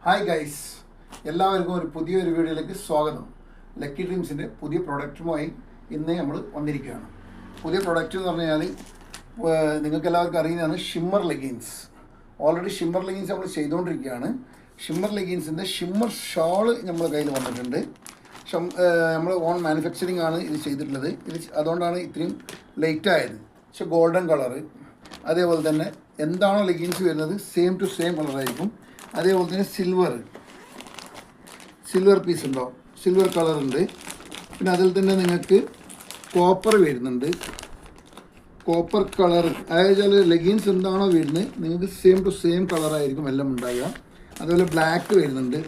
Hi guys, എല്ലാവർക്കും ഒരു പുതിയൊരു വീഡിയോയിലേക്ക് സ്വാഗതം. ലക്കി ഡ്രീംസിൻ്റെ പുതിയ പ്രൊഡക്റ്റുമായി ഇന്ന് നമ്മൾ വന്നിരിക്കുകയാണ്. പുതിയ പ്രൊഡക്റ്റ് എന്ന് പറഞ്ഞാൽ നിങ്ങൾക്ക് എല്ലാവർക്കും അറിയുന്നതാണ് shimmer leggings. Already shimmer leggings നമ്മൾ ചെയ്തുകൊണ്ടിരിക്കുകയാണ്. ഷിമ്മർ ലെഗിൻസിൻ്റെ ഷിമ്മർ ഷാള് നമ്മുടെ കയ്യിൽ വന്നിട്ടുണ്ട്. നമ്മൾ ഓൺ മാനുഫാക്ചറിങ് ആണ് ഇത് ചെയ്തിട്ടുള്ളത്. ഇത് അതുകൊണ്ടാണ് ഇത്രയും ലേറ്റ് ആയത്. പക്ഷെ ഗോൾഡൻ കളറ്, അതേപോലെ തന്നെ എന്താണോ ലെഗിൻസ് വരുന്നത് സെയിം ടു സെയിം കളറായിരിക്കും. അതേപോലെ തന്നെ സിൽവർ പീസ് ഉണ്ടാവും, സിൽവർ കളറുണ്ട്. പിന്നെ അതിൽ തന്നെ നിങ്ങൾക്ക് കോപ്പർ വരുന്നുണ്ട്. കോപ്പർ കളർ അതായത് ലെഗിൻസ് എന്താണോ വരുന്നത് നിങ്ങൾക്ക് സെയിം ടു സെയിം കളറായിരിക്കും എല്ലാം ഉണ്ടാകുക. അതുപോലെ ബ്ലാക്ക് വരുന്നുണ്ട്,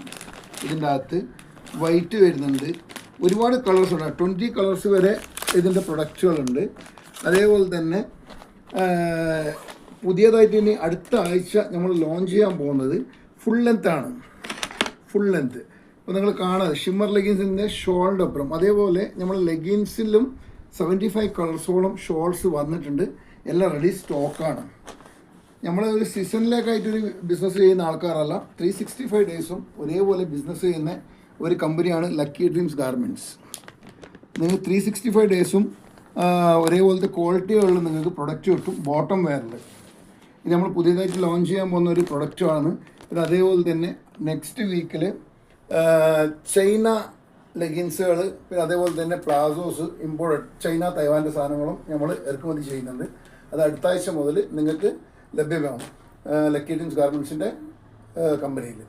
ഇതിൻ്റെ അകത്ത് വൈറ്റ് വരുന്നുണ്ട്. ഒരുപാട് കളേഴ്സ് ഉണ്ട്, 20 കളേഴ്സ് വരെ ഇതിൻ്റെ പ്രൊഡക്റ്റുകളുണ്ട്. അതേപോലെ തന്നെ പുതിയതായിട്ട് ഇനി അടുത്ത ആഴ്ച നമ്മൾ ലോഞ്ച് ചെയ്യാൻ പോകുന്നത് ഫുൾ ലെങ്ത് ആണ്. ഫുൾ ലെങ്ത് അപ്പോൾ നിങ്ങൾ കാണാതെ ഷിമ്മർ ലെഗിൻസിൻ്റെ ഷോളിൻ്റെ ഒപ്പം അതേപോലെ നമ്മൾ ലെഗിൻസിലും 75 കളേഴ്സോളം ഷോൾസ് വന്നിട്ടുണ്ട്. എല്ലാം റെഡി സ്റ്റോക്കാണ്. നമ്മൾ ഒരു സീസണിലേക്കായിട്ടൊരു ബിസിനസ് ചെയ്യുന്ന ആൾക്കാരല്ല, 365 ഡേയ്സും ഒരേപോലെ ബിസിനസ് ചെയ്യുന്ന ഒരു കമ്പനിയാണ് ലക്കി ഡ്രീംസ് ഗാർമെൻറ്റ്സ്. നിങ്ങൾ 365 ഡേയ്സും ഒരേപോലത്തെ ക്വാളിറ്റികളിൽ നിങ്ങൾക്ക് പ്രൊഡക്റ്റ് കിട്ടും. ബോട്ടം വെയറിൽ ഇത് നമ്മൾ പുതിയതായിട്ട് ലോഞ്ച് ചെയ്യാൻ പോകുന്ന ഒരു പ്രൊഡക്റ്റുമാണ്. പിന്നെ അതേപോലെ തന്നെ നെക്സ്റ്റ് വീക്കിൽ ചൈന ലെഗിൻസുകൾ, പിന്നെ അതേപോലെ തന്നെ പ്ലാസോസ് ഇമ്പോർട്ടഡ് ചൈന തൈവാൻ്റെ സാധനങ്ങളും നമ്മൾ ഇറക്കുമതി ചെയ്യുന്നുണ്ട്. അത് അടുത്ത ആഴ്ച മുതൽ നിങ്ങൾക്ക് ലഭ്യമാകും ലക്കി ഡ്രീംസ് ഗാർമെൻറ്റ്സിൻ്റെ കമ്പനിയിൽ.